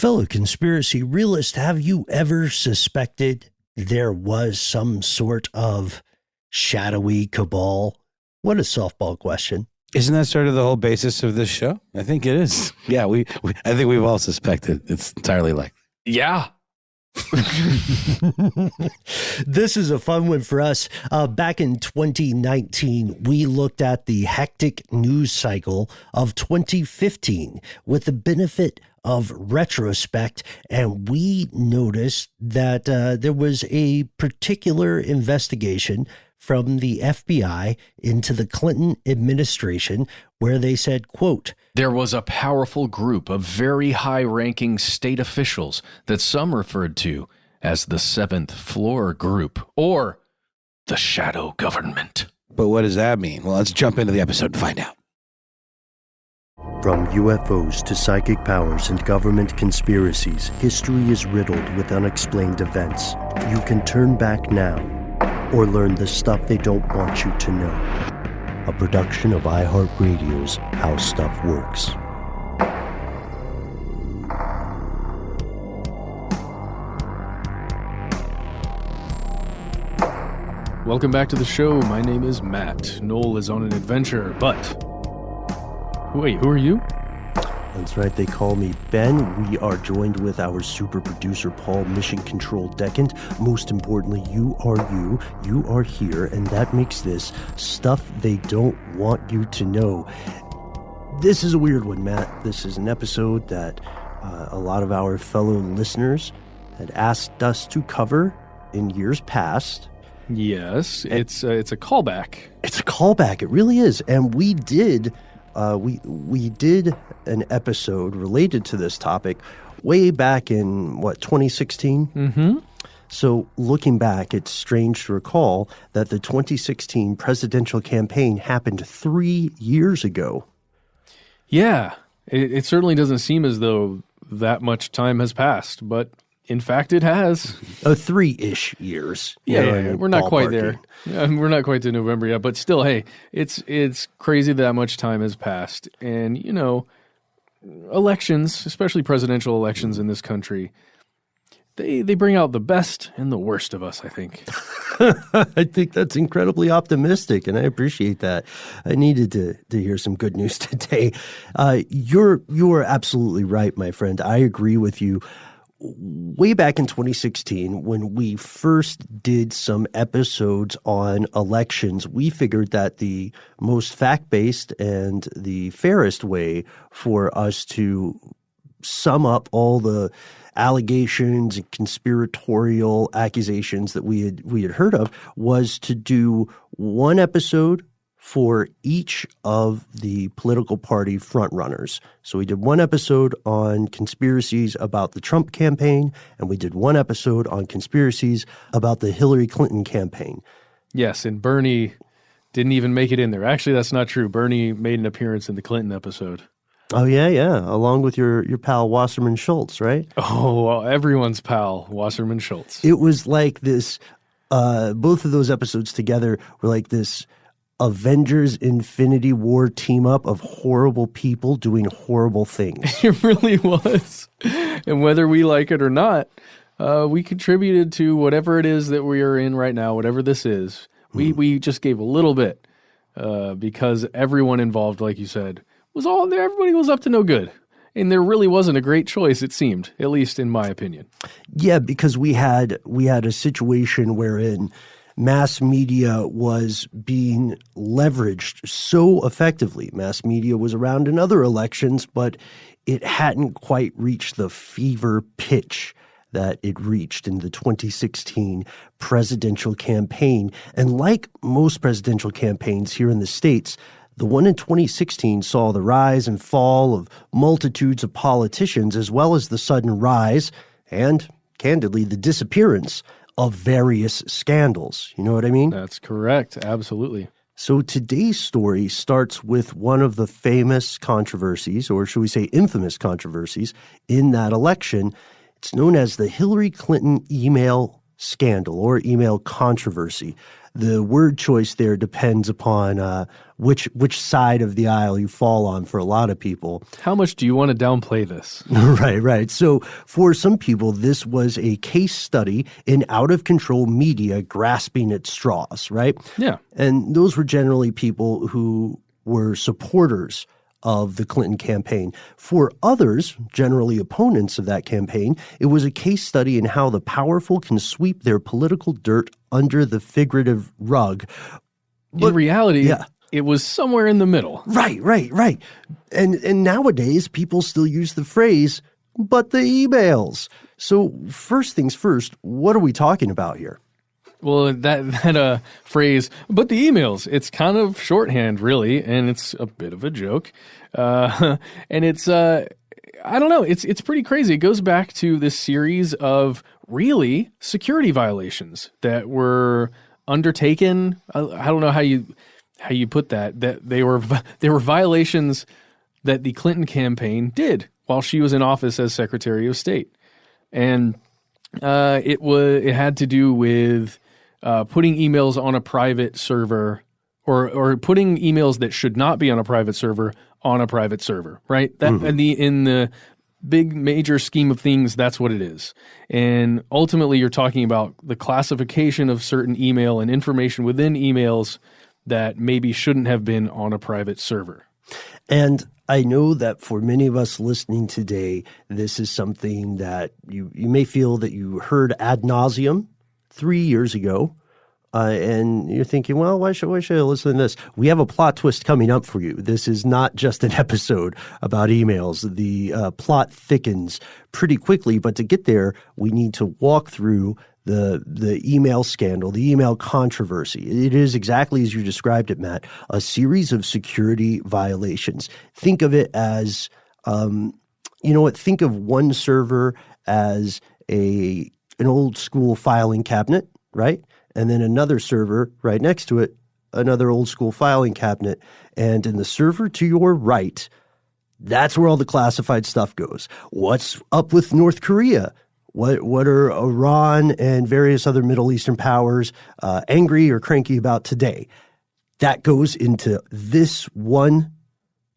Fellow conspiracy realist, have you ever suspected there was some sort of shadowy cabal? What a softball question. Isn't that sort of the whole basis of this show? I think it is. Yeah, I think we've all suspected. It's entirely like. Yeah. This is a fun one for us. Back in 2019, we looked at the hectic news cycle of 2015 with the benefit of retrospect, and we noticed that there was a particular investigation from the FBI into the Clinton administration where they said, quote, "There was a powerful group of very high-ranking state officials that some referred to as the Seventh Floor Group or the Shadow Government." But what does that mean? Well, let's jump into the episode and find out. From UFOs to psychic powers and government conspiracies, history is riddled with unexplained events. You can turn back now or learn the stuff they don't want you to know. A production of iHeartRadio's How Stuff Works. Welcome back to the show. My name is Matt. Noel is on an adventure, but... Wait, who are you? That's right, they call me Ben. We are joined with our super producer, Paul, Mission Control Decant. Most importantly, you are here, and that makes this stuff they don't want you to know. This is a weird one, Matt. This is an episode that a lot of our fellow listeners had asked us to cover in years past. Yes, it's a callback. It's a callback, it really is. And we did... We did an episode related to this topic way back in, 2016? Mm-hmm. So looking back, it's strange to recall that the 2016 presidential campaign happened 3 years ago. Yeah, it certainly doesn't seem as though that much time has passed, but in fact it has. 3-ish years. Yeah, we're not quite there. Yeah, we're not quite to November yet, but still, hey, it's crazy that much time has passed. And, elections, especially presidential elections in this country, they bring out the best and the worst of us, I think. I think that's incredibly optimistic, and I appreciate that. I needed to hear some good news today. You are absolutely right, my friend. I agree with you. Way back in 2016, when we first did some episodes on elections, we figured that the most fact-based and the fairest way for us to sum up all the allegations and conspiratorial accusations that we had heard of was to do one episode for each of the political party frontrunners. So we did one episode on conspiracies about the Trump campaign, and we did one episode on conspiracies about the Hillary Clinton campaign. Yes, and Bernie didn't even make it in there. Actually, that's not true. Bernie made an appearance in the Clinton episode. Oh, yeah, along with your pal Wasserman Schultz, right? Oh, well, everyone's pal, Wasserman Schultz. It was like this, both of those episodes together were like this Avengers Infinity War team up of horrible people doing horrible things. It really was. And whether we like it or not, we contributed to whatever it is that we are in right now, whatever this is. We just gave a little bit because everyone involved, like you said, was all there. Everybody was up to no good. And there really wasn't a great choice, it seemed, at least in my opinion. Yeah, because we had a situation wherein mass media was being leveraged so effectively. Mass media was around in other elections, but it hadn't quite reached the fever pitch that it reached in the 2016 presidential campaign. And like most presidential campaigns here in the States, the one in 2016 saw the rise and fall of multitudes of politicians, as well as the sudden rise and, candidly, the disappearance of various scandals. You know what I mean? That's correct. Absolutely. So today's story starts with one of the famous controversies, or should we say infamous controversies, in that election. It's known as the Hillary Clinton email scandal or email controversy. the word choice there depends upon which side of the aisle you fall on for a lot of people. How much do you want to downplay this? Right. So for some people, this was a case study in out-of-control media grasping at straws, right? Yeah. And those were generally people who were supporters of the Clinton campaign. For others, generally opponents of that campaign, it was a case study in how the powerful can sweep their political dirt under the figurative rug. But, in reality, yeah. It was somewhere in the middle. Right. And nowadays, people still use the phrase, but the emails. So first things first, what are we talking about here? Well, that phrase, but the emails, it's kind of shorthand, really, and it's a bit of a joke. And it's, I don't know, it's pretty crazy. It goes back to this series of really security violations that were undertaken. I don't know how you put that they were violations that the Clinton campaign did while she was in office as Secretary of State. And it had to do with putting emails on a private server or putting emails that should not be on a private server on a private server, right? That in the big major scheme of things, that's what it is. And ultimately, you're talking about the classification of certain email and information within emails that maybe shouldn't have been on a private server. And I know that for many of us listening today, this is something that you may feel that you heard ad nauseum 3 years ago, and you're thinking, well, why should I listen to this? We have a plot twist coming up for you. This is not just an episode about emails. The plot thickens pretty quickly, but to get there, we need to walk through the email scandal, the email controversy. It is exactly as you described it, Matt, a series of security violations. Think of it as, think of one server as an old school filing cabinet, right? And then another server right next to it, another old school filing cabinet. And in the server to your right, that's where all the classified stuff goes. What's up with North Korea? What are Iran and various other Middle Eastern powers angry or cranky about today? That goes into this one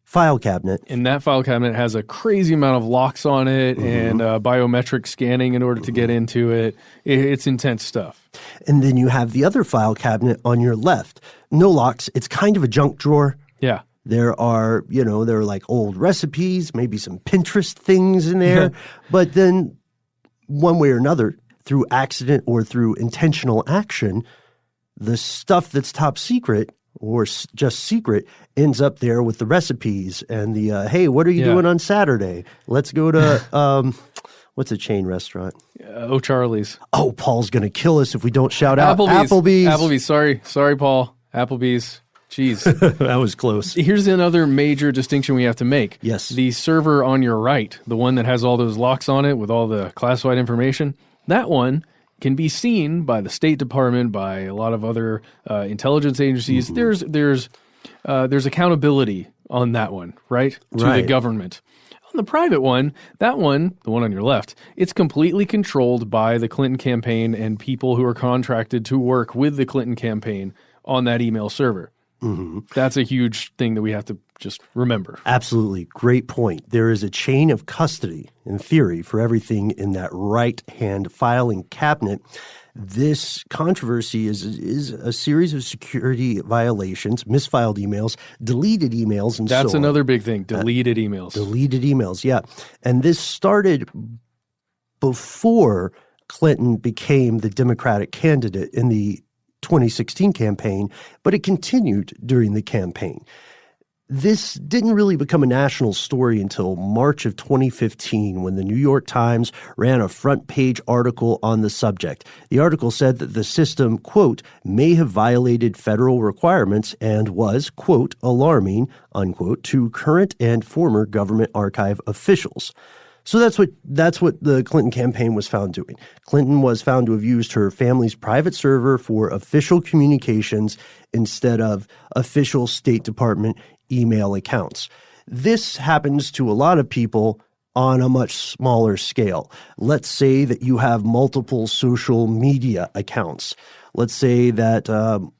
file cabinet. And that file cabinet has a crazy amount of locks on it and biometric scanning in order to get into it. It's intense stuff. And then you have the other file cabinet on your left. No locks. It's kind of a junk drawer. Yeah. There are like old recipes, maybe some Pinterest things in there. But then one way or another, through accident or through intentional action, the stuff that's top secret or just secret ends up there with the recipes and the, hey, what are you doing on Saturday? Let's go to, what's a chain restaurant? O'Charlie's. Oh, Paul's going to kill us if we don't shout out Applebee's. Applebee's. Sorry, Paul. Applebee's. Jeez. That was close. Here's another major distinction we have to make. Yes. The server on your right, the one that has all those locks on it with all the classified information, that one can be seen by the State Department, by a lot of other intelligence agencies. There's accountability on that one, right? To the government. On the private one, that one, the one on your left, it's completely controlled by the Clinton campaign and people who are contracted to work with the Clinton campaign on that email server. That's a huge thing that we have to just remember. Absolutely. Great point. There is a chain of custody, in theory, for everything in that right-hand filing cabinet. This controversy is a series of security violations, misfiled emails, deleted emails, and That's so on. another big thing, deleted emails. Deleted emails, yeah. And this started before Clinton became the Democratic candidate in the 2016 campaign, but it continued during the campaign. This didn't really become a national story until March of 2015 when the New York Times ran a front page article on the subject. The article said that the system, quote, may have violated federal requirements and was, quote, alarming, unquote, to current and former government archive officials. So that's what the Clinton campaign was found doing. Clinton was found to have used her family's private server for official communications instead of official State Department email accounts. This happens to a lot of people on a much smaller scale. Let's say that you have multiple social media accounts. Let's say that,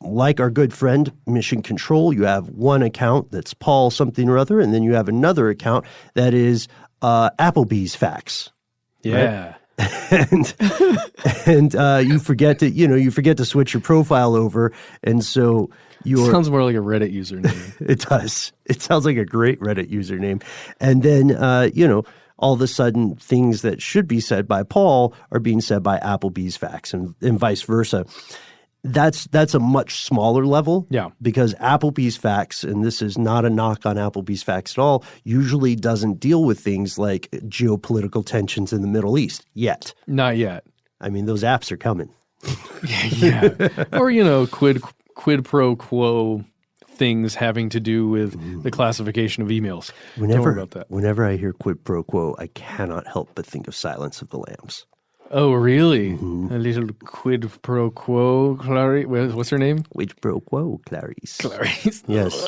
like our good friend Mission Control, you have one account that's Paul something or other, and then you have another account that is Applebee's Facts. Yeah. Right? and you forget to switch your profile over, and so sounds more like a Reddit username. It does. It sounds like a great Reddit username. And then, all of a sudden, things that should be said by Paul are being said by Applebee's Facts and vice versa. That's a much smaller level. Yeah. Because Applebee's Facts, and this is not a knock on Applebee's Facts at all, usually doesn't deal with things like geopolitical tensions in the Middle East yet. Not yet. I mean, those apps are coming. Yeah. Or, quid pro quo things having to do with the classification of emails. Don't worry about that. Whenever I hear quid pro quo, I cannot help but think of Silence of the Lambs. Oh, really? Mm-hmm. A little quid pro quo, Clarice. What's her name? Quid pro quo, Clarice. Clarice. Yes.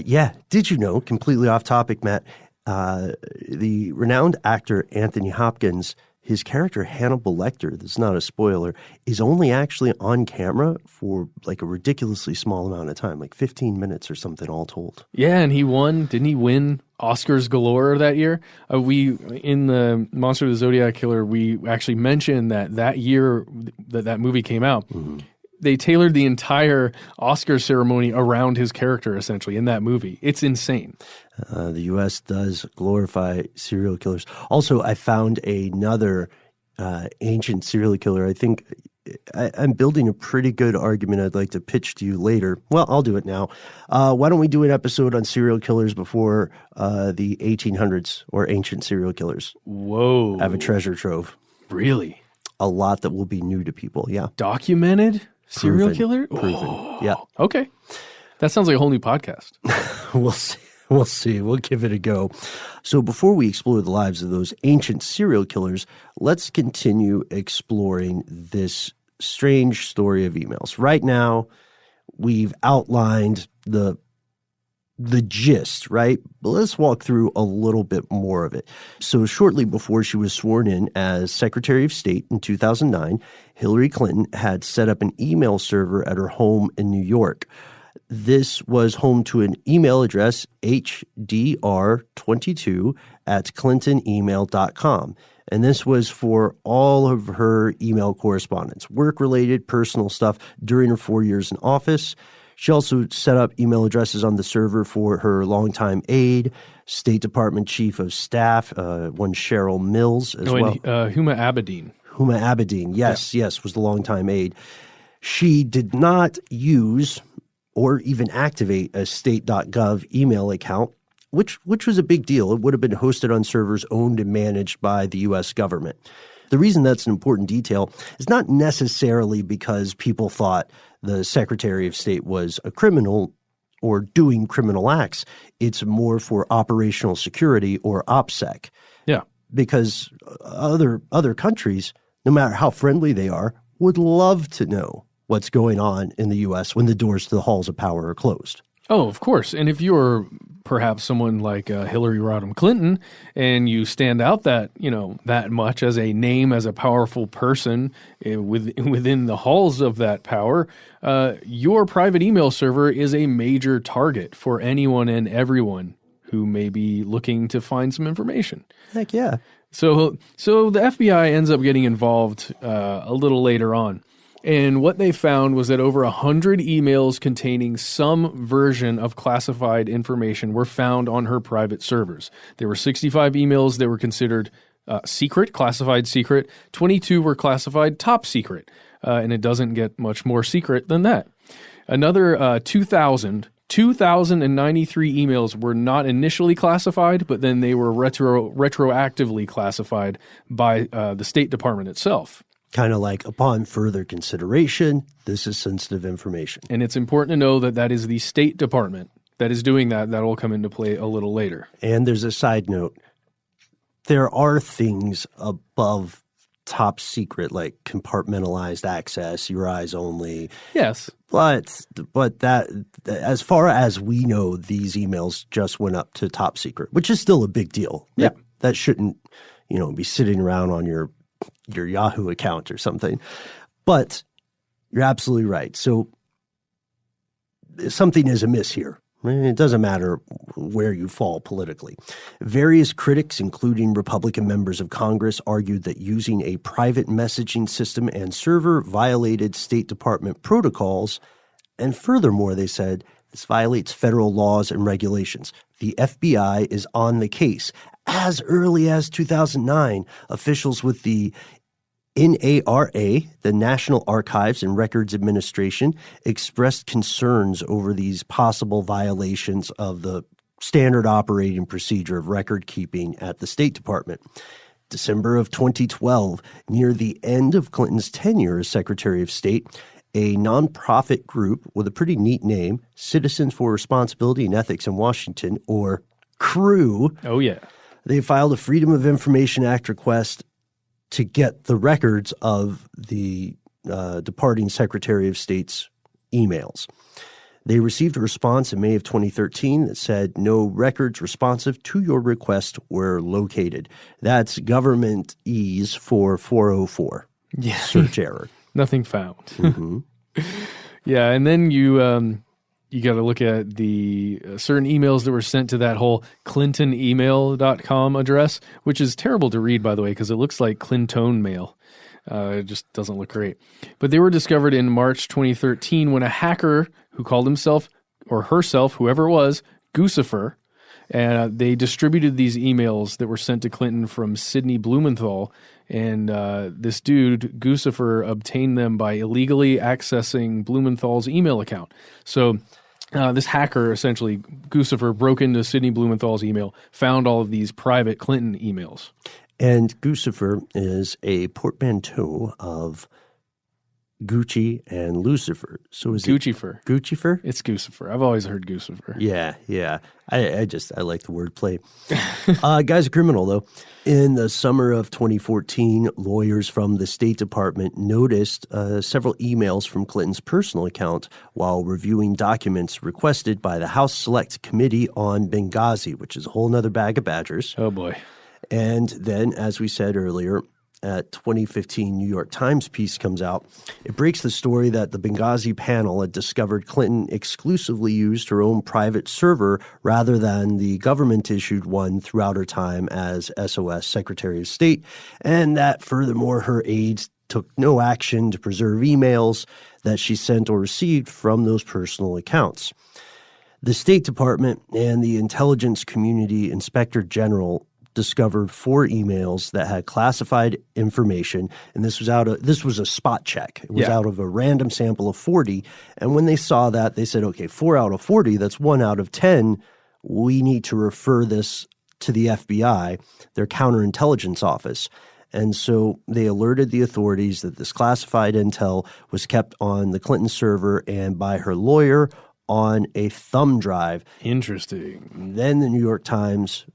Yeah. Did you know, completely off topic, Matt, the renowned actor Anthony Hopkins, his character Hannibal Lecter, this is not a spoiler, is only actually on camera for like a ridiculously small amount of time, like 15 minutes or something all told. Yeah, and he won. Didn't he win Oscars galore that year? We, in the Monster of the Zodiac Killer, we actually mentioned that year that movie came out, they tailored the entire Oscar ceremony around his character, essentially, in that movie. It's insane. The U.S. does glorify serial killers. Also, I found another ancient serial killer. I think I'm building a pretty good argument I'd like to pitch to you later. Well, I'll do it now. Why don't we do an episode on serial killers before the 1800s or ancient serial killers? Whoa. I have a treasure trove. Really? A lot that will be new to people, yeah. Documented serial killer? Proven, yeah. Okay. That sounds like a whole new podcast. We'll see. We'll see. We'll give it a go. So before we explore the lives of those ancient serial killers, let's continue exploring this strange story of emails. Right now, we've outlined the gist, right? But let's walk through a little bit more of it. So shortly before she was sworn in as Secretary of State in 2009, Hillary Clinton had set up an email server at her home in New York. This was home to an email address, hdr22@clintonemail.com. And this was for all of her email correspondence, work-related, personal stuff during her 4 years in office. She also set up email addresses on the server for her longtime aide, State Department Chief of Staff, one Cheryl Mills as well. Huma Abedin. Huma Abedin, yes, was the longtime aide. She did not use or even activate a state.gov email account, which was a big deal. It would have been hosted on servers owned and managed by the U.S. government. The reason that's an important detail is not necessarily because people thought the Secretary of State was a criminal or doing criminal acts. It's more for operational security or OPSEC. Yeah. Because other countries, no matter how friendly they are, would love to know what's going on in the U.S. when the doors to the halls of power are closed. Oh, of course. And if you're perhaps someone like Hillary Rodham Clinton and you stand out that much as a name, as a powerful person within the halls of that power, your private email server is a major target for anyone and everyone who may be looking to find some information. Heck yeah. So the FBI ends up getting involved a little later on. And what they found was that over 100 emails containing some version of classified information were found on her private servers. There were 65 emails that were considered secret, classified secret. 22 were classified top secret. And it doesn't get much more secret than that. Another 2,093 emails were not initially classified, but then they were retroactively classified by the State Department itself. Kind of like, upon further consideration, this is sensitive information. And it's important to know that that is the State Department that is doing that. That will come into play a little later. And there's a side note. There are things above top secret, like compartmentalized access, your eyes only. Yes. But that, as far as we know, these emails just went up to top secret, which is still a big deal. Yeah. that shouldn't, be sitting around on your Yahoo account or something. But you're absolutely right. So something is amiss here. It doesn't matter where you fall politically. Various critics, including Republican members of Congress, argued that using a private messaging system and server violated State Department protocols. And furthermore, they said, this violates federal laws and regulations. The FBI is on the case. As early as 2009, officials with the NARA, the National Archives and Records Administration, expressed concerns over these possible violations of the standard operating procedure of record keeping at the State Department. December of 2012, near the end of Clinton's tenure as Secretary of State, a nonprofit group with a pretty neat name, Citizens for Responsibility and Ethics in Washington, or CREW. Oh, yeah. They filed a Freedom of Information Act request to get the records of the departing Secretary of State's emails. They received a response in May of 2013 that said no records responsive to your request were located. That's government ease for 404. Yeah. Search error. Nothing found. Mm-hmm. Yeah, and then you got to look at the certain emails that were sent to that whole clintonemail.com address, which is terrible to read, by the way, because it looks like Clinton mail. It just doesn't look great. But they were discovered in March 2013 when a hacker who called himself or herself, whoever it was, Guccifer, and they distributed these emails that were sent to Clinton from Sidney Blumenthal. And this dude, Guccifer, obtained them by illegally accessing Blumenthal's email account. So this hacker, essentially, Guccifer, broke into Sidney Blumenthal's email, found all of these private Clinton emails. And Guccifer is a portmanteau of Gucci and Lucifer. So is Guccifer. it Guccifer? It's Guccifer. I've always heard Guccifer. Yeah. I like the wordplay. Guy's a criminal, though. In the summer of 2014, lawyers from the State Department noticed several emails from Clinton's personal account while reviewing documents requested by the House Select Committee on Benghazi, which is a whole nother bag of badgers. Oh, boy. And then, as we said earlier, a 2015 New York Times piece comes out. It breaks the story that the Benghazi panel had discovered Clinton exclusively used her own private server rather than the government-issued one throughout her time as SOS Secretary of State, and that, furthermore, her aides took no action to preserve emails that she sent or received from those personal accounts. The State Department and the Intelligence Community Inspector General discovered 4 emails that had classified information, and this was a spot check. It was out of a random sample of 40, and when they saw that, they said, okay, 4 out of 40, that's 1 out of 10. We need to refer this to the FBI, their counterintelligence office. And so they alerted the authorities that this classified intel was kept on the Clinton server and by her lawyer on a thumb drive. Interesting. Then the New York Times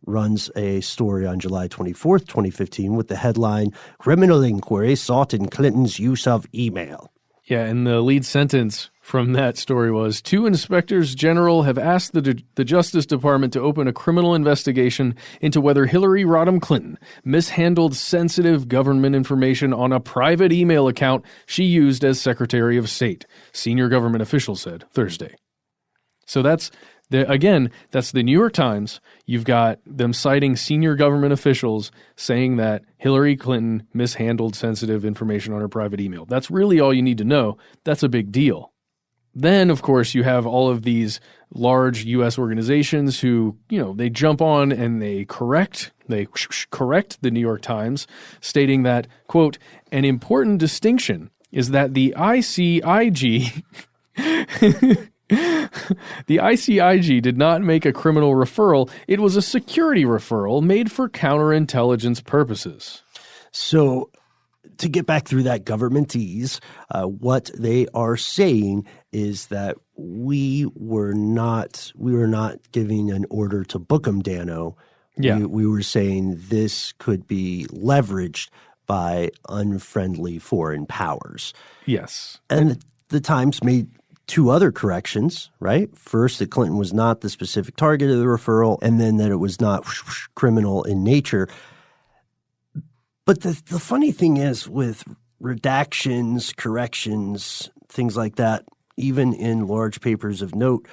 runs a story on July 24th, 2015 with the headline, Criminal Inquiry Sought in Clinton's Use of Email. Yeah, and the lead sentence from that story was, 2 inspectors general have asked the Justice Department to open a criminal investigation into whether Hillary Rodham Clinton mishandled sensitive government information on a private email account she used as Secretary of State, senior government officials said Thursday. So that's the New York Times. You've got them citing senior government officials saying that Hillary Clinton mishandled sensitive information on her private email. That's really all you need to know. That's a big deal. Then, of course, you have all of these large U.S. organizations who, they jump on and they correct the New York Times, stating that, quote, an important distinction is that the ICIG the ICIG did not make a criminal referral. It was a security referral made for counterintelligence purposes. So to get back through that governmentese, what they are saying is that we were not giving an order to book 'em, Dano. Yeah. We were saying this could be leveraged by unfriendly foreign powers. Yes. And the Times made two other corrections, right? First, that Clinton was not the specific target of the referral, and then that it was not criminal in nature. But the funny thing is with redactions, corrections, things like that, even in large papers of note,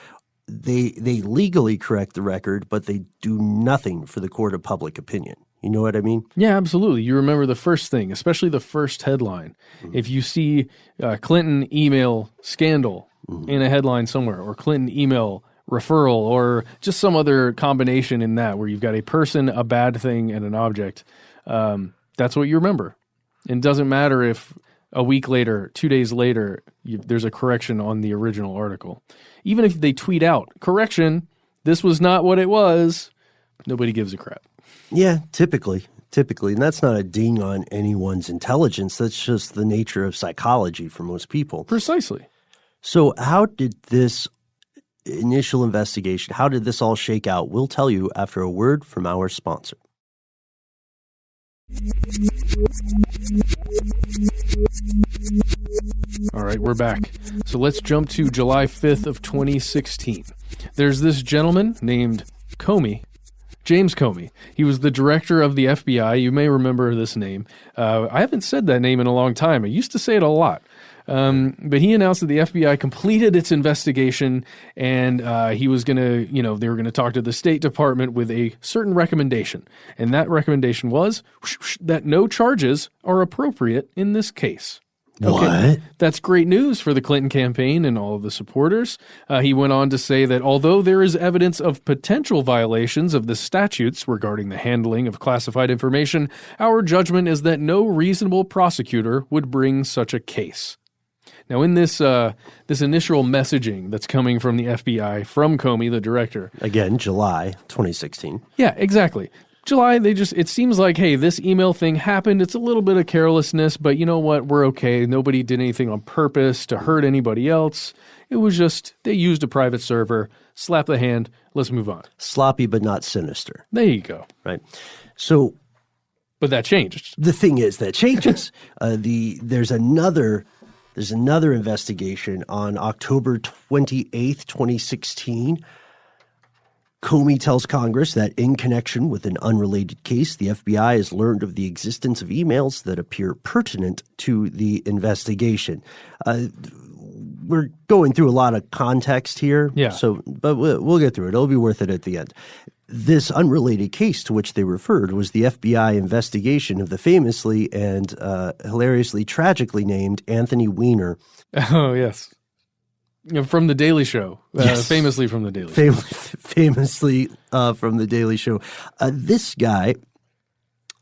they legally correct the record, but they do nothing for the court of public opinion. You know what I mean? Yeah, absolutely. You remember the first thing, especially the first headline. Mm-hmm. If you see Clinton email scandal in a headline somewhere, or Clinton email referral, or just some other combination in that where you've got a person, a bad thing, and an object, that's what you remember. It doesn't matter if a week later, 2 days later, there's a correction on the original article. Even if they tweet out, correction, this was not what it was, nobody gives a crap. Yeah, typically. And that's not a ding on anyone's intelligence. That's just the nature of psychology for most people. Precisely. So how did this initial investigation, how did this all shake out? We'll tell you after a word from our sponsor. All right, we're back. So let's jump to July 5th of 2016. There's this gentleman named Comey, James Comey. He was the director of the FBI. You may remember this name. I haven't said that name in a long time. I used to say it a lot. But he announced that the FBI completed its investigation, and he was going to, they were going to talk to the State Department with a certain recommendation. And that recommendation was that no charges are appropriate in this case. Okay. What? That's great news for the Clinton campaign and all of the supporters. He went on to say that although there is evidence of potential violations of the statutes regarding the handling of classified information, our judgment is that no reasonable prosecutor would bring such a case. Now, in this initial messaging that's coming from the FBI, from Comey, the director. Again, July 2016. Yeah, exactly. July, it seems like, hey, this email thing happened. It's a little bit of carelessness, but you know what? We're okay. Nobody did anything on purpose to hurt anybody else. It was just, they used a private server, slap the hand, let's move on. Sloppy, but not sinister. There you go. Right. So. But that changed. The thing is, that changes. There's another investigation on October 28th, 2016. Comey tells Congress that in connection with an unrelated case, the FBI has learned of the existence of emails that appear pertinent to the investigation. We're going through a lot of context here, but we'll get through it. It'll be worth it at the end. This unrelated case to which they referred was the FBI investigation of the famously and hilariously tragically named Anthony Weiner. Oh, yes. From The Daily Show. Yes. Famously from The Daily Show. Famously from The Daily Show. This guy,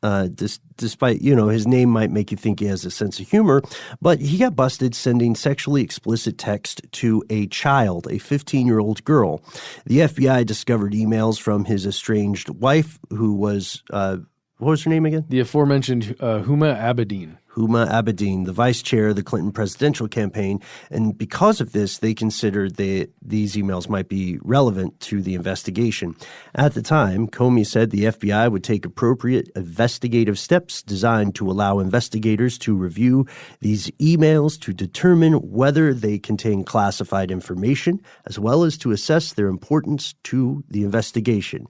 despite, his name might make you think he has a sense of humor, but he got busted sending sexually explicit text to a child, a 15-year-old girl. The FBI discovered emails from his estranged wife, who was, what was her name again? The aforementioned Huma Abedin. Huma Abedin, the vice chair of the Clinton presidential campaign. And because of this, they considered that these emails might be relevant to the investigation. At the time, Comey said the FBI would take appropriate investigative steps designed to allow investigators to review these emails to determine whether they contain classified information, as well as to assess their importance to the investigation.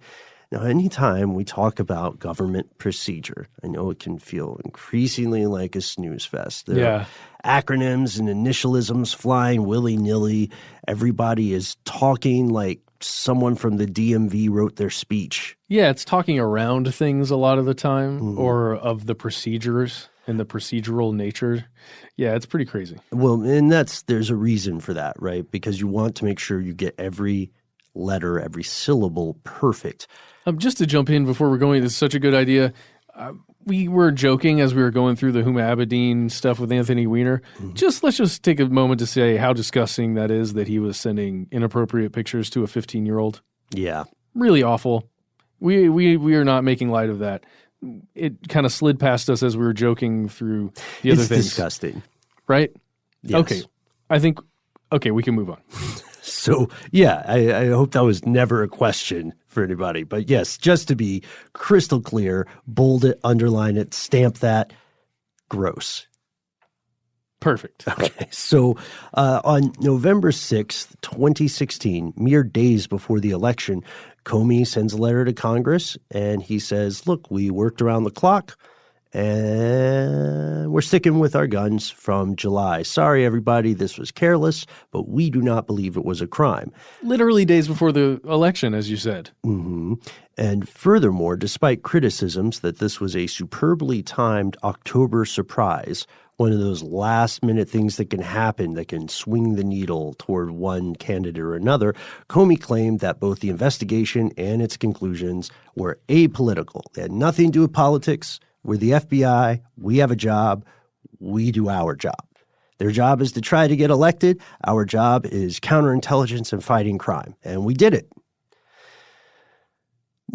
Now, anytime we talk about government procedure, I know it can feel increasingly like a snooze fest. There are acronyms and initialisms flying willy-nilly. Everybody is talking like someone from the DMV wrote their speech. Yeah, it's talking around things a lot of the time, or of the procedures and the procedural nature. Yeah, it's pretty crazy. Well, and there's a reason for that, right? Because you want to make sure you get every letter, every syllable perfect. Just to jump in before we're going, this is such a good idea. We were joking as we were going through the Huma Abedin stuff with Anthony Weiner. Let's just take a moment to say how disgusting that is that he was sending inappropriate pictures to a 15-year-old. Yeah. Really awful. We are not making light of that. It kind of slid past us as we were joking through the other things. It's disgusting. Right? Yes. Okay. We can move on. So, yeah, I hope that was never a question for anybody. But yes, just to be crystal clear, bold it, underline it, stamp that, gross. Perfect. Okay, so on November 6th, 2016, mere days before the election, Comey sends a letter to Congress, and he says, look, we worked around the clock, and we're sticking with our guns from July. Sorry, everybody, this was careless, but we do not believe it was a crime. Literally days before the election, as you said. Mm-hmm. And furthermore, despite criticisms that this was a superbly timed October surprise, one of those last-minute things that can happen that can swing the needle toward one candidate or another, Comey claimed that both the investigation and its conclusions were apolitical. They had nothing to do with politics. We're the FBI. We have a job. We do our job. Their job is to try to get elected. Our job is counterintelligence and fighting crime. And we did it.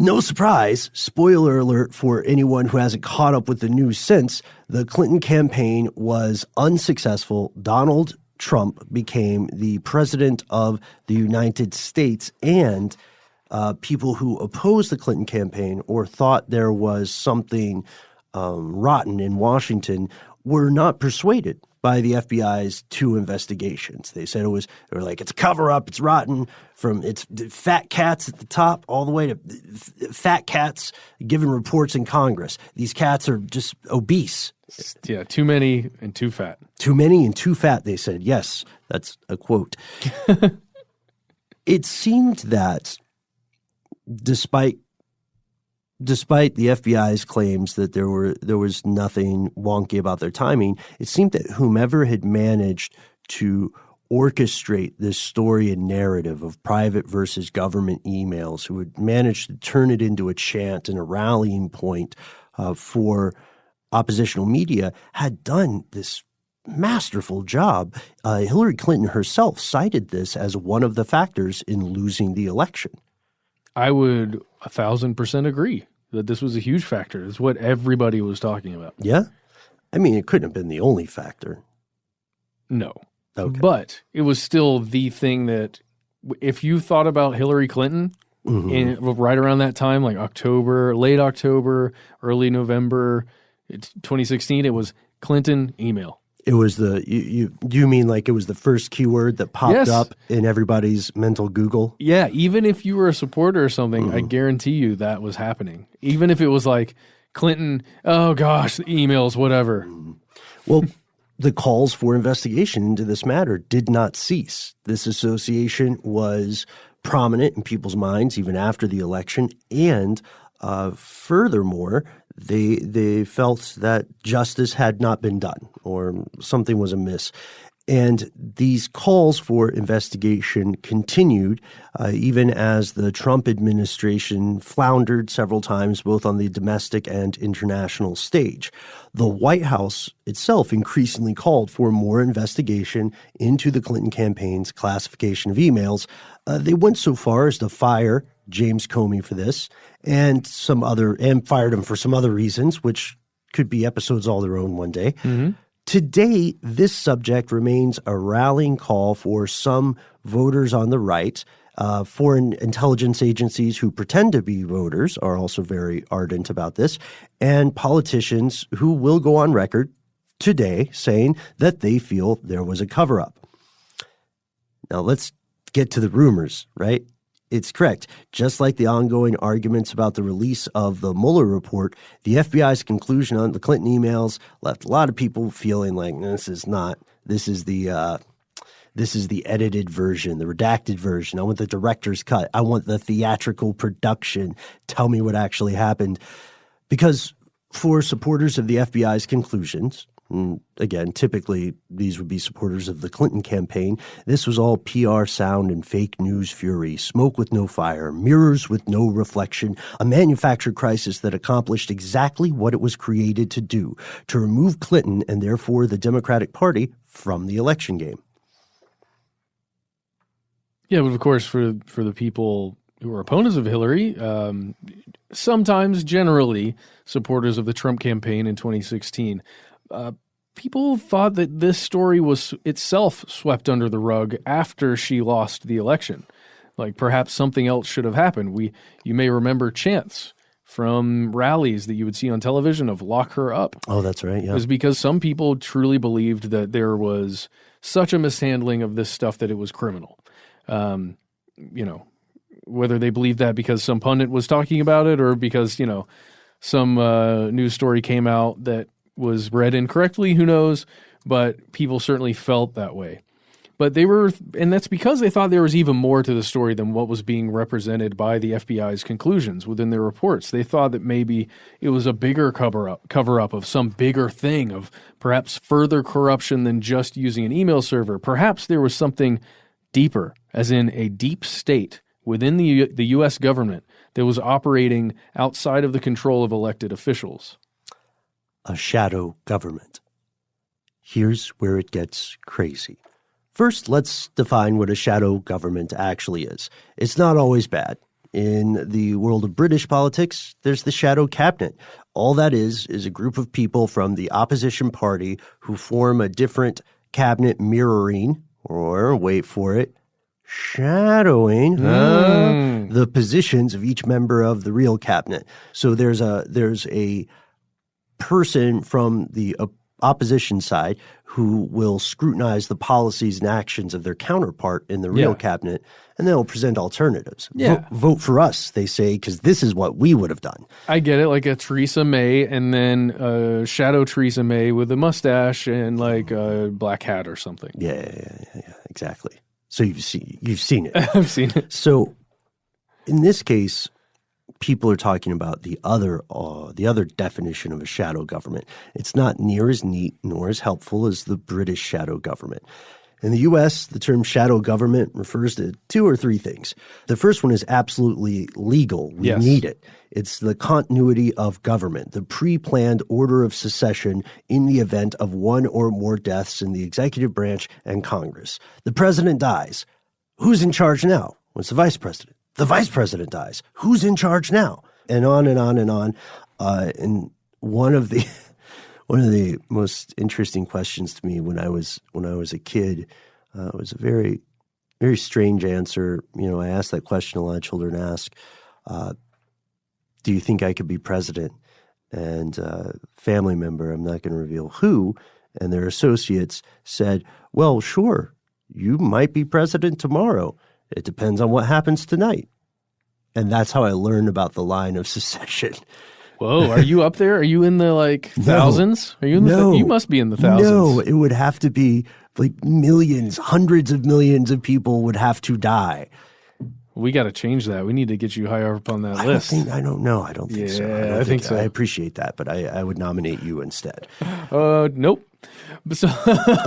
No surprise, spoiler alert for anyone who hasn't caught up with the news since, the Clinton campaign was unsuccessful. Donald Trump became the president of the United States, and people who opposed the Clinton campaign or thought there was something rotten in Washington were not persuaded by the FBI's two investigations. They said they were like, it's a cover-up, it's rotten, from it's fat cats at the top all the way to fat cats giving reports in Congress. These cats are just obese. Yeah, too many and too fat. Too many and too fat, they said. Yes, that's a quote. It seemed that despite the FBI's claims that there was nothing wonky about their timing, it seemed that whomever had managed to orchestrate this story and narrative of private versus government emails, who had managed to turn it into a chant and a rallying point for oppositional media, had done this masterful job. Hillary Clinton herself cited this as one of the factors in losing the election. I would 1,000% agree that this was a huge factor. It's what everybody was talking about. Yeah? I mean, it couldn't have been the only factor. No. Okay. But it was still the thing that if you thought about Hillary Clinton right around that time, like October, late October, early November, 2016, it was Clinton email. It was do you mean like it was the first keyword that popped up in everybody's mental Google? Yeah, even if you were a supporter or something, I guarantee you that was happening. Even if it was like Clinton, oh gosh, the emails, whatever. Well, the calls for investigation into this matter did not cease. This association was prominent in people's minds even after the election, and furthermore, they felt that justice had not been done or something was amiss. And these calls for investigation continued even as the Trump administration floundered several times, both on the domestic and international stage. The White House itself increasingly called for more investigation into the Clinton campaign's classification of emails. They went so far as to fire James Comey for this and fired him for some other reasons, which could be episodes all their own one day. Mm-hmm. Today, this subject remains a rallying call for some voters on the right. Foreign intelligence agencies who pretend to be voters are also very ardent about this, and politicians who will go on record today saying that they feel there was a cover-up. Now, let's get to the rumors, right? It's correct. Just like the ongoing arguments about the release of the Mueller report, the FBI's conclusion on the Clinton emails left a lot of people feeling like this is the edited version, the redacted version. I want the director's cut. I want the theatrical production. Tell me what actually happened. Because for supporters of the FBI's conclusions, again, typically these would be supporters of the Clinton campaign, this was all PR sound and fake news fury, smoke with no fire, mirrors with no reflection, a manufactured crisis that accomplished exactly what it was created to do, to remove Clinton and therefore the Democratic Party from the election game. Yeah, but of course, for the people who are opponents of Hillary, sometimes, generally, supporters of the Trump campaign in 2016, people thought that this story was itself swept under the rug after she lost the election. Like perhaps something else should have happened. You may remember chants from rallies that you would see on television of lock her up. Oh, that's right. Yeah. It was because some people truly believed that there was such a mishandling of this stuff that it was criminal. Whether they believed that because some pundit was talking about it or because, some news story came out that was read incorrectly, who knows? But people certainly felt that way. But and that's because they thought there was even more to the story than what was being represented by the FBI's conclusions within their reports. They thought that maybe it was a bigger cover-up of some bigger thing, of perhaps further corruption than just using an email server. Perhaps there was something deeper, as in a deep state within the U.S. government that was operating outside of the control of elected officials. A shadow government. Here's where it gets crazy. First, let's define what a shadow government actually is. It's not always bad. In the world of British politics, there's the shadow cabinet. All that is a group of people from the opposition party who form a different cabinet mirroring, or wait for it, shadowing the positions of each member of the real cabinet. So there's a person from the opposition side who will scrutinize the policies and actions of their counterpart in the real cabinet, and they'll present alternatives. Yeah. Vote for us, they say, because this is what we would have done. I get it, like a Theresa May, and then shadow Theresa May with a mustache and like a black hat or something. Yeah, exactly. So you've seen it. I've seen it. So in this case, people are talking about the other definition of a shadow government. It's not near as neat nor as helpful as the British shadow government. In the U.S., the term shadow government refers to two or three things. The first one is absolutely legal. We need it. It's the continuity of government, the pre-planned order of succession in the event of one or more deaths in the executive branch and Congress. The president dies. Who's in charge now? Well, it's the vice president. The vice president dies. Who's in charge now? And on and on and on. And one of the most interesting questions to me when I was a kid was a very, very strange answer. I asked that question a lot of children ask. Do you think I could be president? And a family member, I'm not going to reveal who, and their associates said, well, sure, you might be president tomorrow. It depends on what happens tonight. And that's how I learned about the line of secession. Whoa, are you up there? Are you in the thousands? Are you in the you must be in the thousands. No, it would have to be like millions, hundreds of millions of people would have to die. We got to change that. We need to get you higher up on that list. I don't know. I don't think so. I think so. I appreciate that, but I would nominate you instead. Nope. So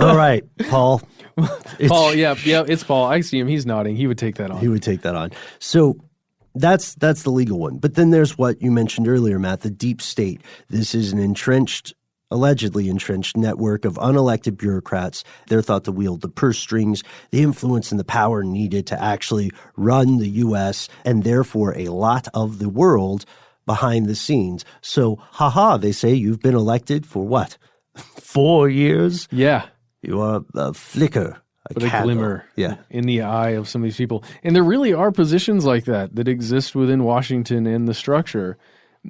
all right, Paul. Paul, yeah, it's Paul. I see him. He's nodding. He would take that on. He would take that on. So that's the legal one. But then there's what you mentioned earlier, Matt, the deep state. This is an allegedly entrenched network of unelected bureaucrats. They're thought to wield the purse strings, the influence and the power needed to actually run the U.S. and therefore a lot of the world behind the scenes. So, they say you've been elected for what? 4 years? Yeah. You are a flicker, a glimmer in the eye of some of these people. And there really are positions like that exist within Washington and the structure.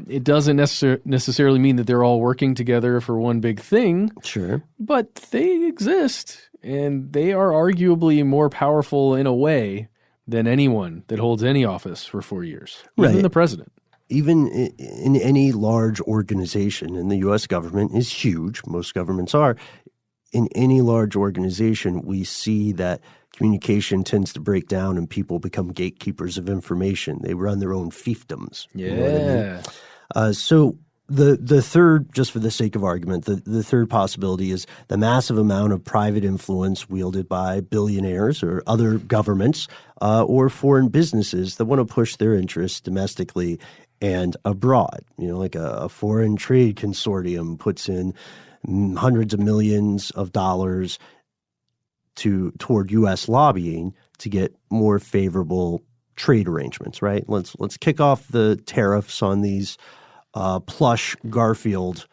It doesn't necessarily mean that they're all working together for one big thing. Sure. But they exist, and they are arguably more powerful in a way than anyone that holds any office for 4 years, even the president. Even in any large organization, and the U.S. government is huge, most governments are, in any large organization, we see that communication tends to break down and people become gatekeepers of information. They run their own fiefdoms. Yeah. You know what I mean? So the third, just for the sake of argument, the third possibility is the massive amount of private influence wielded by billionaires or other governments or foreign businesses that want to push their interests domestically and abroad. Like a foreign trade consortium puts in hundreds of millions of dollars toward U.S. lobbying to get more favorable trade arrangements, right? Let's kick off the tariffs on these plush Garfield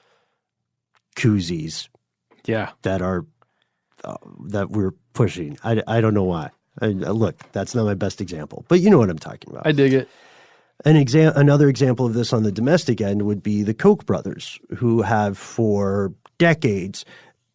koozies that we're pushing. I don't know why. Look, that's not my best example, but you know what I'm talking about. I dig it. Another example of this on the domestic end would be the Koch brothers, who have for decades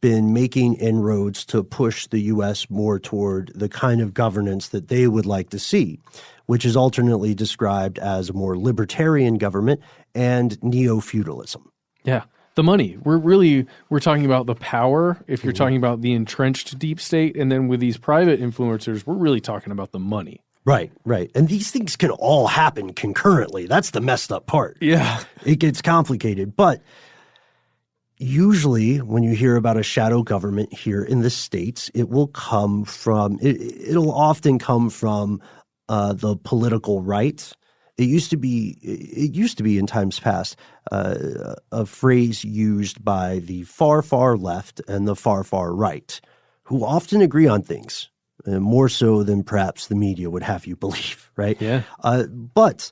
been making inroads to push the U.S. more toward the kind of governance that they would like to see, which is alternately described as a more libertarian government and neo-feudalism. Yeah. The money. We're talking about the power if you're talking about the entrenched deep state. And then with these private influencers, we're really talking about the money. Right. And these things can all happen concurrently. That's the messed up part. Yeah. It gets complicated. But usually when you hear about a shadow government here in the States, it will come from, it'll often come from the political right. It used to be in times past a phrase used by the far, far left and the far, far right, who often agree on things, more so than perhaps the media would have you believe, right? Yeah. But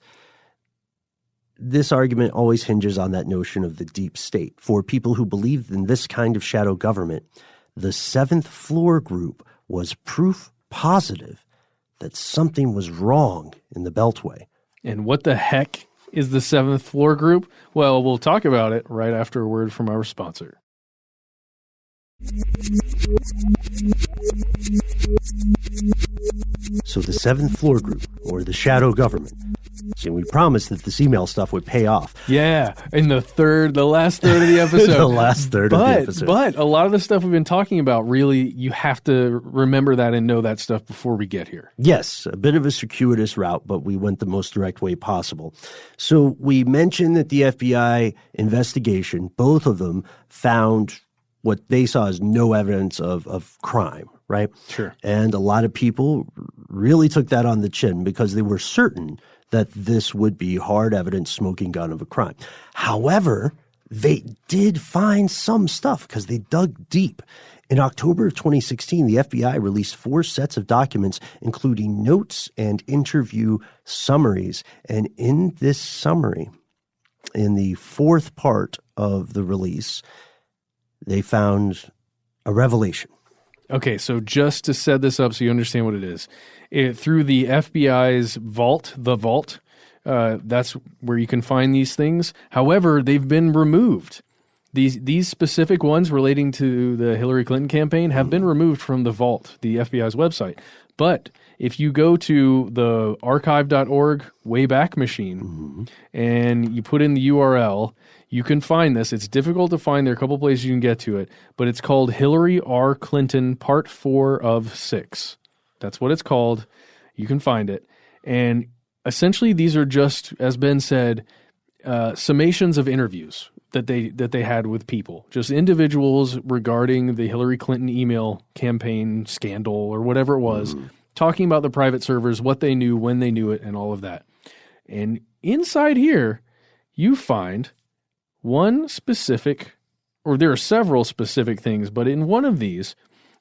this argument always hinges on that notion of the deep state. For people who believe in this kind of shadow government, the seventh floor group was proof positive that something was wrong in the Beltway. And what the heck is the seventh floor group? Well, we'll talk about it right after a word from our sponsor. So the seventh floor group, or the shadow government. See, we promised that this email stuff would pay off. Yeah, in the last third of the episode. The last third of the episode. But a lot of the stuff we've been talking about, really, you have to remember that and know that stuff before we get here. Yes, a bit of a circuitous route, but we went the most direct way possible. So we mentioned that the FBI investigation, both of them, found what they saw as no evidence of crime, right? Sure. And a lot of people really took that on the chin because they were certain that this would be hard evidence smoking gun of a crime. However, they did find some stuff because they dug deep. In October of 2016, the FBI released 4 sets of documents, including notes and interview summaries. And in this summary, in the 4th part of the release, they found a revelation. Okay, so just to set this up so you understand what it is, through the FBI's vault, that's where you can find these things. However, they've been removed. These specific ones relating to the Hillary Clinton campaign have been removed from the vault, the FBI's website. But if you go to the archive.org Wayback Machine and you put in the URL, you can find this. It's difficult to find. There are a couple places you can get to it, but it's called Hillary R. Clinton Part 4 of 6. That's what it's called. You can find it. And essentially these are just, as Ben said, summations of interviews that they had with people, just individuals regarding the Hillary Clinton email campaign scandal or whatever it was, talking about the private servers, what they knew, when they knew it, and all of that. And inside here, you find one specific, or there are several specific things, but in one of these,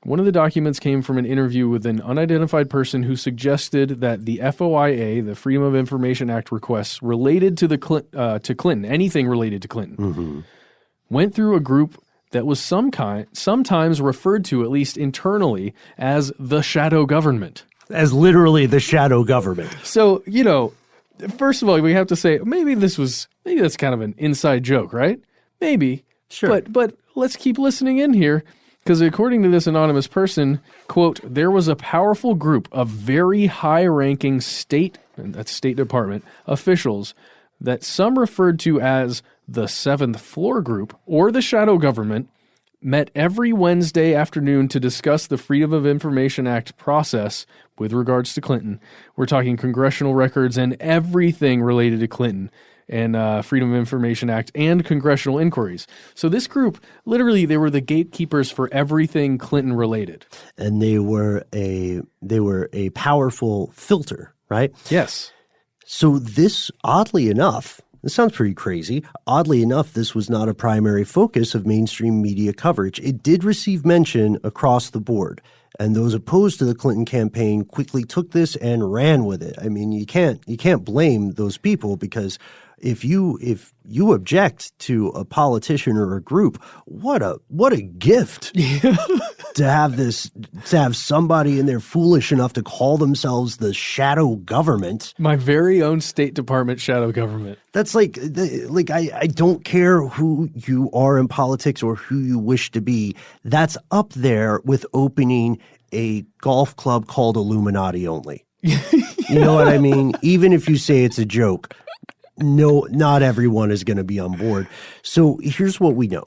one of the documents came from an interview with an unidentified person who suggested that the FOIA, the Freedom of Information Act requests related to to Clinton, anything related to Clinton, went through a group that was sometimes referred to, at least internally, as the shadow government. As literally the shadow government. So, first of all, we have to say, maybe that's kind of an inside joke, right? Maybe. Sure. But let's keep listening in here. Because according to this anonymous person, quote, there was a powerful group of very high-ranking State Department officials that some referred to as the seventh floor group or the shadow government met every Wednesday afternoon to discuss the Freedom of Information Act process with regards to Clinton. We're talking congressional records and everything related to Clinton and Freedom of Information Act and congressional inquiries. So this group, literally, they were the gatekeepers for everything Clinton related. And they were a powerful filter, right? Yes. So this, oddly enough, this sounds pretty crazy. Oddly enough, this was not a primary focus of mainstream media coverage. It did receive mention across the board. And those opposed to the Clinton campaign quickly took this and ran with it. I mean, you can't blame those people because if you object to a politician or a group, what a gift. to have somebody in there foolish enough to call themselves the shadow government. My very own State Department shadow government. That's like I don't care who you are in politics or who you wish to be. That's up there with opening a golf club called Illuminati Only. You know what I mean? Even if you say it's a joke, no, not everyone is going to be on board. So here's what we know.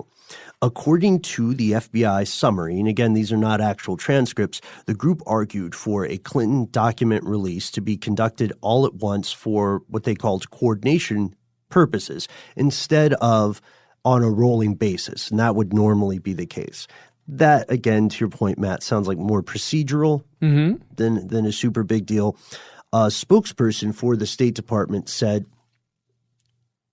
According to the FBI summary, and again, these are not actual transcripts, the group argued for a Clinton document release to be conducted all at once for what they called coordination purposes instead of on a rolling basis. And that would normally be the case. That, again, to your point, Matt, sounds like more procedural than a super big deal. A spokesperson for the State Department said,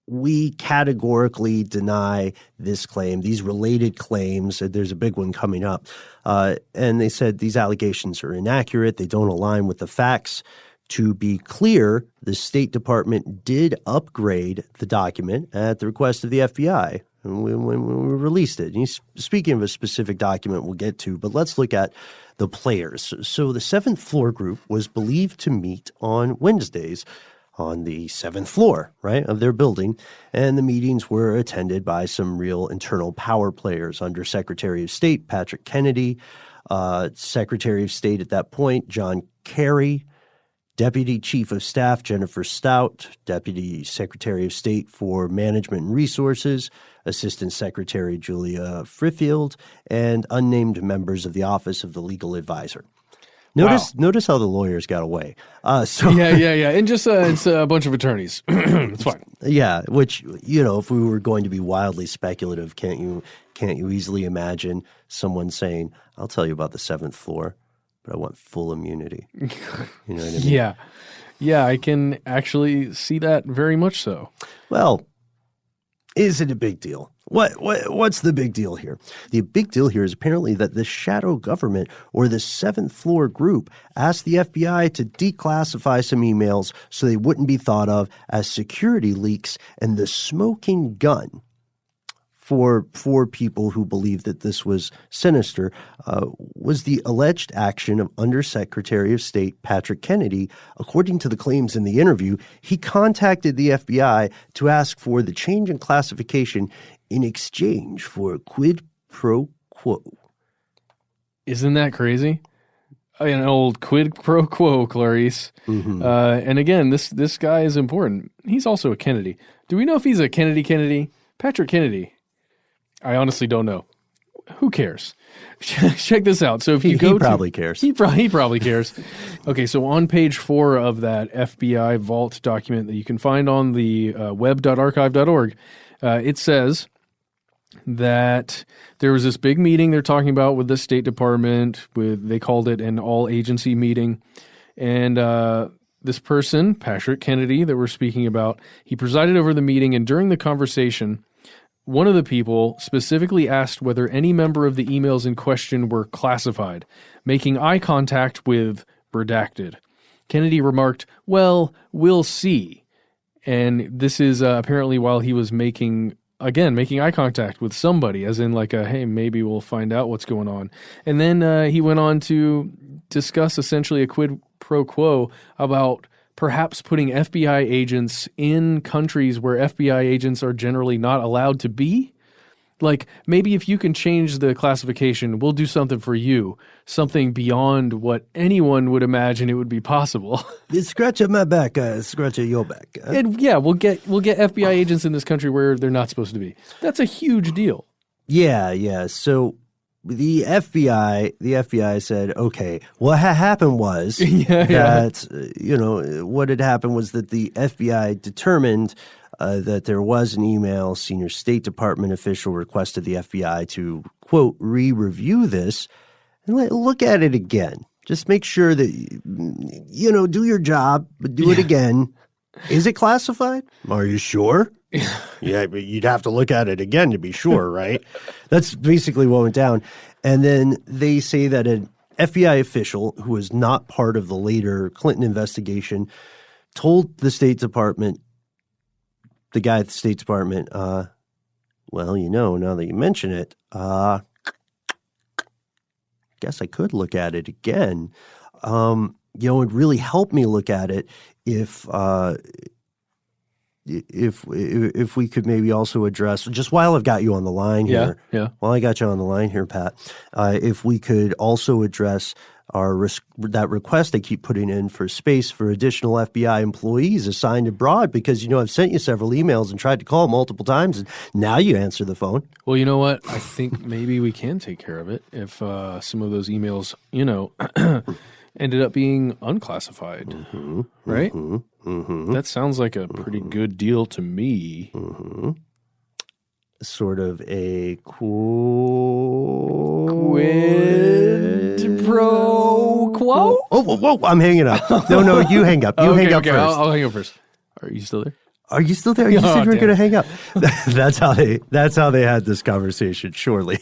we categorically deny this claim, these related claims. There's a big one coming up. And they said these allegations are inaccurate. They don't align with the facts. To be clear, the State Department did upgrade the document at the request of the FBI when we released it. And speaking of a specific document we'll get to, but let's look at the players. So the seventh floor group was believed to meet on Wednesdays on the seventh floor, right, of their building. And the meetings were attended by some real internal power players under Secretary of State Patrick Kennedy, Secretary of State at that point, John Kerry, Deputy Chief of Staff Jennifer Stout, Deputy Secretary of State for Management and Resources, Assistant Secretary Julia Friffield, and unnamed members of the Office of the Legal Advisor. Notice how the lawyers got away. Yeah. And just it's a bunch of attorneys. It's fine. Yeah, which, if we were going to be wildly speculative, can't you easily imagine someone saying, I'll tell you about the seventh floor, but I want full immunity. You know what I mean? Yeah, I can actually see that very much so. Well, is it a big deal? What's the big deal here? The big deal here is apparently that the shadow government or the seventh floor group asked the FBI to declassify some emails so they wouldn't be thought of as security leaks, and the smoking gun for people who believe that this was sinister was the alleged action of Undersecretary of State Patrick Kennedy. According to the claims in the interview, he contacted the FBI to ask for the change in classification in exchange for a quid pro quo. Isn't that crazy? An old quid pro quo, Clarice. Mm-hmm. And again, this guy is important. He's also a Kennedy. Do we know if he's a Kennedy? Patrick Kennedy. I honestly don't know. Who cares? Check this out. So if you go, he probably cares. He probably cares. Okay, so on page 4 of that FBI Vault document that you can find on the web.archive.org, it says that there was this big meeting they're talking about with the State Department. They called it an all-agency meeting, and this person, Patrick Kennedy, that we're speaking about, he presided over the meeting, and during the conversation, one of the people specifically asked whether any member of the emails in question were classified, making eye contact with redacted. Kennedy remarked, "Well, we'll see." And this is apparently while he was making eye contact with somebody, as in like hey, maybe we'll find out what's going on. And then he went on to discuss essentially a quid pro quo about perhaps putting FBI agents in countries where FBI agents are generally not allowed to be. Like, maybe if you can change the classification, we'll do something for you, something beyond what anyone would imagine it would be possible. Scratch at my back, scratch at your back. And yeah, we'll get FBI agents in this country where they're not supposed to be. That's a huge deal. Yeah. So the FBI said, okay, what happened was what had happened was that the FBI determined that there was an email. Senior State Department official requested the FBI to, quote, re-review this and look at it again. Just make sure that, do your job, but do it again. Is it classified? Are you sure? Yeah, but you'd have to look at it again to be sure, right? That's basically what went down. And then they say that an FBI official who was not part of the later Clinton investigation told the State Department, the guy at the State Department, well, now that you mention it, guess I could look at it again. It'd really help me look at it if we could maybe also address, just while I've got you on the line here. Yeah. While I got you on the line here, Pat, if we could also address that request they keep putting in for space for additional FBI employees assigned abroad, because, I've sent you several emails and tried to call multiple times, and now you answer the phone. Well, you know what? I think maybe we can take care of it if some of those emails, ended up being unclassified, right? That sounds like a pretty good deal to me. Sort of a Quid pro quo? Oh, whoa, I'm hanging up. No, you hang up. You hang up first. I'll hang up first. Are you still there? Are you still there? You said you were going to hang up. That's how they had this conversation, surely.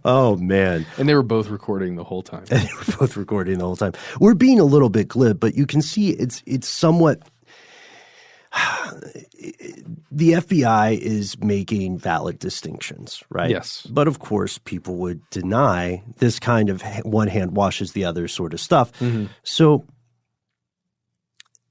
Oh, man. And they were both recording the whole time. We're being a little bit glib, but you can see it's somewhat – the FBI is making valid distinctions, right? Yes. But of course, people would deny this kind of one hand washes the other sort of stuff. So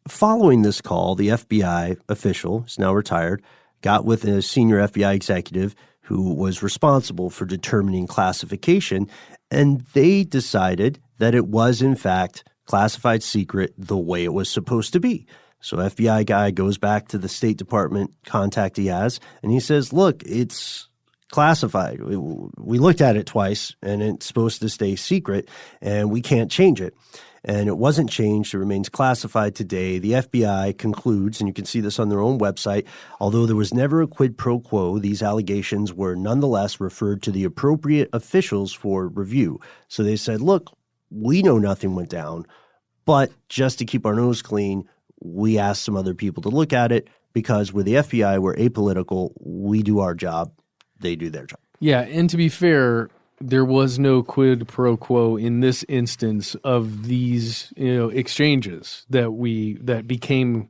following this call, the FBI official, who's now retired, got with a senior FBI executive who was responsible for determining classification, and they decided that it was, in fact, classified secret the way it was supposed to be. So FBI guy goes back to the State Department contact he has, and he says, look, it's classified. We looked at it twice, and it's supposed to stay secret, and we can't change it. And it wasn't changed. It remains classified today. The FBI concludes, and you can see this on their own website, although there was never a quid pro quo, these allegations were nonetheless referred to the appropriate officials for review. So they said, look, we know nothing went down, but just to keep our nose clean, we asked some other people to look at it, because we're the FBI, we're apolitical, we do our job, they do their job. Yeah, and to be fair, there was no quid pro quo in this instance of these, exchanges that became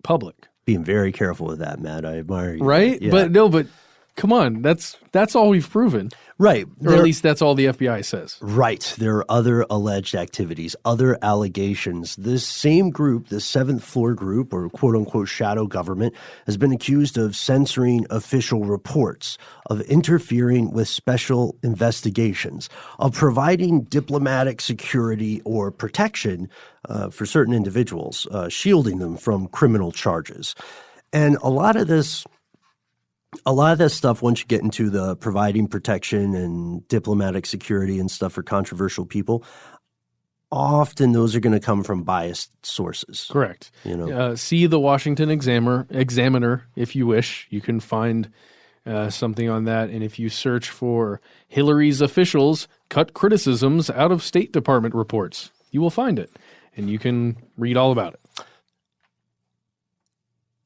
public. Being very careful with that, Matt. I admire you. Right? Yeah. But come on, that's all we've proven. Right. Or at least that's all the FBI says. Right. There are other alleged activities, other allegations. This same group, the seventh floor group, or quote unquote shadow government, has been accused of censoring official reports, of interfering with special investigations, of providing diplomatic security or protection for certain individuals, shielding them from criminal charges. And a lot of this stuff, once you get into the providing protection and diplomatic security and stuff for controversial people, often those are going to come from biased sources. Correct. See the Washington Examiner if you wish. You can find something on that. And if you search for Hillary's officials cut criticisms out of State Department reports, you will find it. And you can read all about it.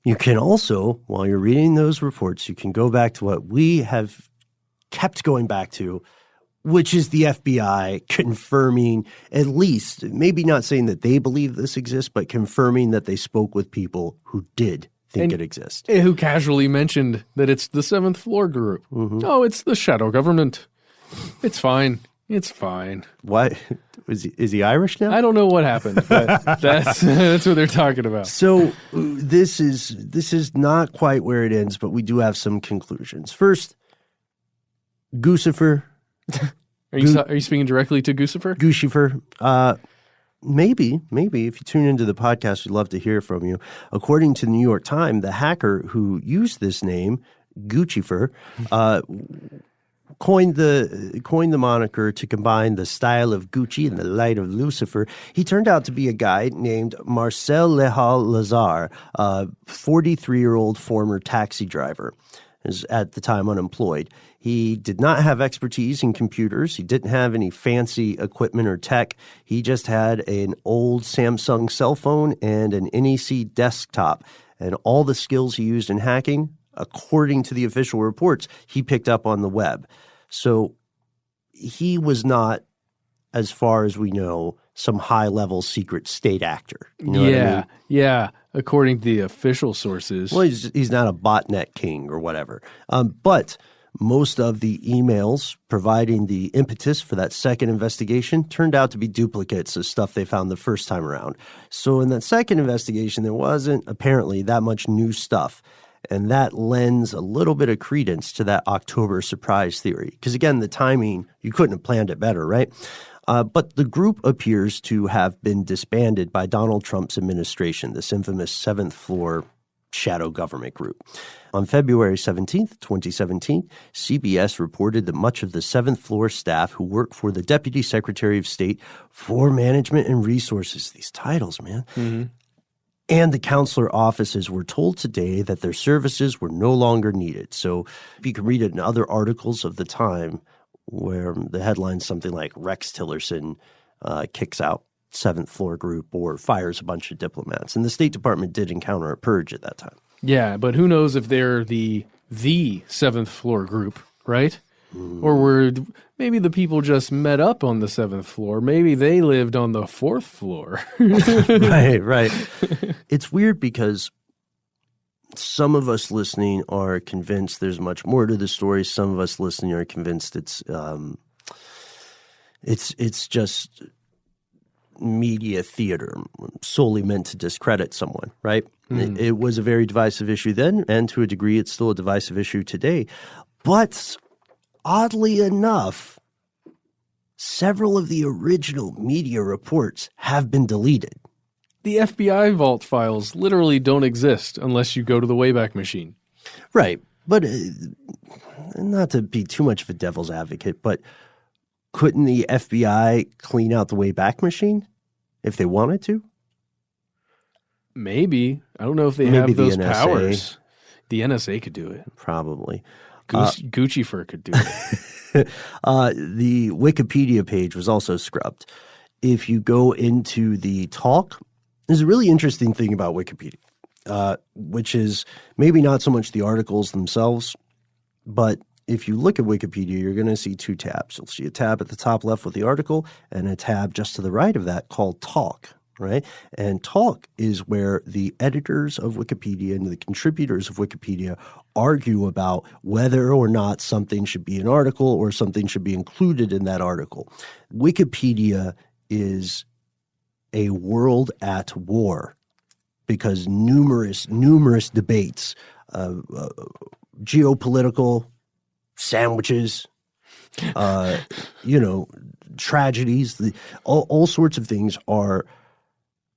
You can also, while you're reading those reports, you can go back to what we have kept going back to, which is the FBI confirming, at least, maybe not saying that they believe this exists, but confirming that they spoke with people who did think it exists. Who casually mentioned that it's the seventh floor group. Oh, it's the shadow government. It's fine. It's fine. What? Is he Irish now? I don't know what happened, but that's what they're talking about. So this is not quite where it ends, but we do have some conclusions. First, Guccifer. Are you speaking directly to Guccifer? Guccifer. Maybe if you tune into the podcast, we'd love to hear from you. According to the New York Times, the hacker who used this name, Guccifer, coined the moniker to combine the style of Gucci and the light of Lucifer. He turned out to be a guy named Marcel Lehal Lazar, a 43-year-old former taxi driver, is at the time unemployed. He did not have expertise in computers. He didn't have any fancy equipment or tech. He just had an old Samsung cell phone and an NEC desktop. And all the skills he used in hacking, according to the official reports, he picked up on the web. So he was not, as far as we know, some high-level secret state actor. You know what I mean? Yeah. According to the official sources. Well, he's not a botnet king or whatever. But Most of the emails providing the impetus for that second investigation turned out to be duplicates of stuff they found the first time around. So in that second investigation, there wasn't apparently that much new stuff. And that lends a little bit of credence to that October surprise theory. Because again, the timing, you couldn't have planned it better, right? But the group appears to have been disbanded by Donald Trump's administration, this infamous seventh floor shadow government group. On February 17th, 2017, CBS reported that much of the seventh floor staff who work for the Deputy Secretary of State for Management and Resources, these titles, man, and the counselor offices were told today that their services were no longer needed. So you can read it in other articles of the time where the headline's something like Rex Tillerson kicks out seventh floor group or fires a bunch of diplomats. And the State Department did encounter a purge at that time. Yeah, but who knows if they're the seventh floor group, right? Or were maybe the people just met up on the seventh floor. Maybe they lived on the fourth floor. Right. It's weird because some of us listening are convinced there's much more to the story. Some of us listening are convinced it's just media theater solely meant to discredit someone, right? It was a very divisive issue then, and to a degree, it's still a divisive issue today. But oddly enough, several of the original media reports have been deleted. The FBI vault files literally don't exist unless you go to the Wayback Machine. Right. But not to be too much of a devil's advocate, but couldn't the FBI clean out the Wayback Machine if they wanted to? Maybe. I don't know if they have those powers. The NSA could do it. Probably. Gucci Fur could do it. The Wikipedia page was also scrubbed. If you go into the talk, there's a really interesting thing about Wikipedia, which is maybe not so much the articles themselves, but if you look at Wikipedia, you're going to see two tabs. You'll see a tab at the top left with the article and a tab just to the right of that called Talk, right? And Talk is where the editors of Wikipedia and the contributors of Wikipedia argue about whether or not something should be an article or something should be included in that article. Wikipedia is a world at war because numerous debates, geopolitical, sandwiches, tragedies, all sorts of things are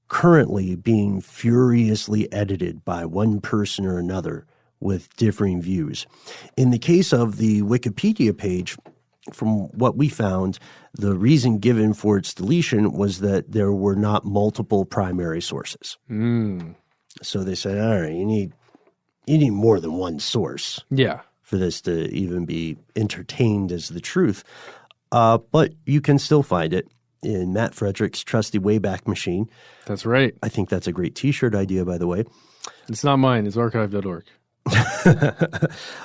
currently being furiously edited by one person or another with differing views. In the case of the Wikipedia page, from what we found, the reason given for its deletion was that there were not multiple primary sources. So they said, all right, you need more than one source. Yeah. For this to even be entertained as the truth. But you can still find it in Matt Frederick's trusty Wayback Machine. That's right. I think that's a great T-shirt idea, by the way. It's not mine. It's archive.org.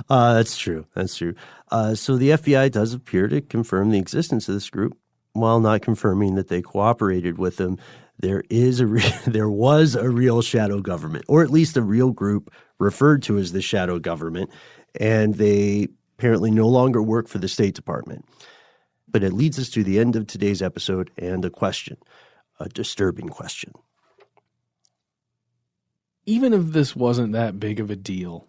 That's true. So the FBI does appear to confirm the existence of this group while not confirming that they cooperated with them. There was a real shadow government, or at least a real group referred to as the shadow government, and they apparently no longer work for the State Department. But it leads us to the end of today's episode and a question, a disturbing question. Even if this wasn't that big of a deal,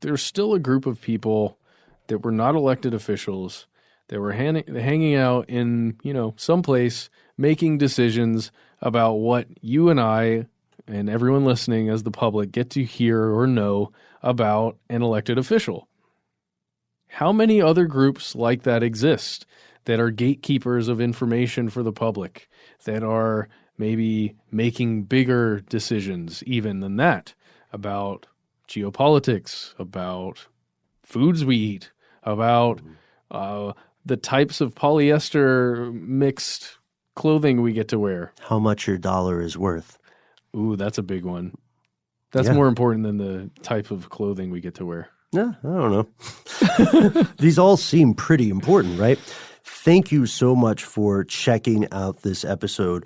there's still a group of people that were not elected officials that were hanging out in, someplace making decisions about what you and I and everyone listening as the public get to hear or know about an elected official. How many other groups like that exist that are gatekeepers of information for the public, that are maybe making bigger decisions even than that about geopolitics, about foods we eat, about the types of polyester mixed clothing we get to wear? How much your dollar is worth. Ooh, that's a big one. That's more important than the type of clothing we get to wear. Yeah, I don't know. These all seem pretty important, right? Thank you so much for checking out this episode.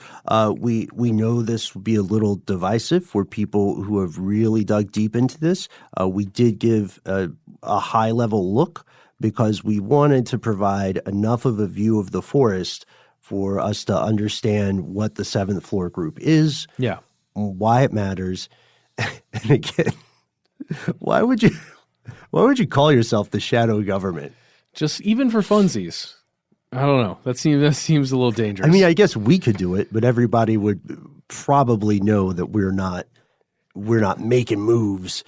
We know this will be a little divisive for people who have really dug deep into this. We did give a high-level look, because we wanted to provide enough of a view of the forest for us to understand what the seventh floor group is, Yeah. why it matters. And again, why would you call yourself the shadow government? Just even for funsies. I don't know. That seems a little dangerous. I mean, I guess we could do it, but everybody would probably know that we're not making moves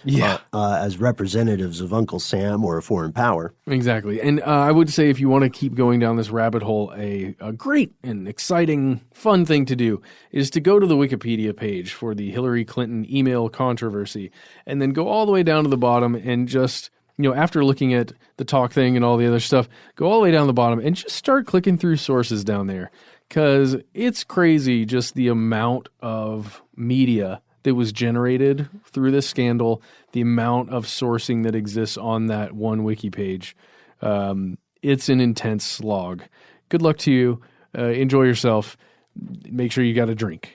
as representatives of Uncle Sam or a foreign power. Exactly. And I would say if you want to keep going down this rabbit hole, a great and exciting, fun thing to do is to go to the Wikipedia page for the Hillary Clinton email controversy and then go all the way down to the bottom and just, after looking at the talk thing and all the other stuff, go all the way down the bottom and just start clicking through sources down there, because it's crazy just the amount of media that was generated through this scandal, the amount of sourcing that exists on that one wiki page. It's an intense slog. Good luck to you. Enjoy yourself. Make sure you got a drink.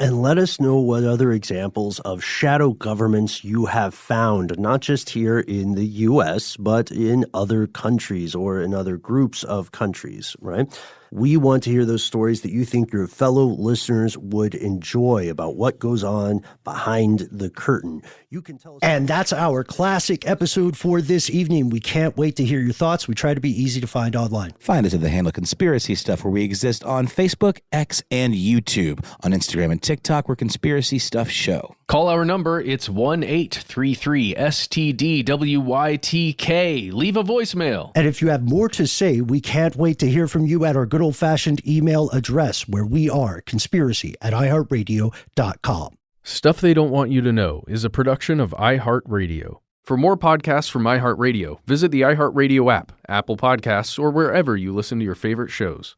And let us know what other examples of shadow governments you have found, not just here in the U.S., but in other countries or in other groups of countries, right? We want to hear those stories that you think your fellow listeners would enjoy about what goes on behind the curtain. You can tell us. And that's our classic episode for this evening. We can't wait to hear your thoughts. We try to be easy to find online. Find us at the handle Conspiracy Stuff, where we exist on Facebook, X, and YouTube. On Instagram and TikTok, we're Conspiracy Stuff Show. Call our number. It's 1-833-STDWYTK. Leave a voicemail. And if you have more to say, we can't wait to hear from you at our good old-fashioned email address, where we are conspiracy@iHeartRadio.com. Stuff They Don't Want You to Know is a production of iHeartRadio. For more podcasts from iHeartRadio, visit the iHeartRadio app, Apple Podcasts, or wherever you listen to your favorite shows.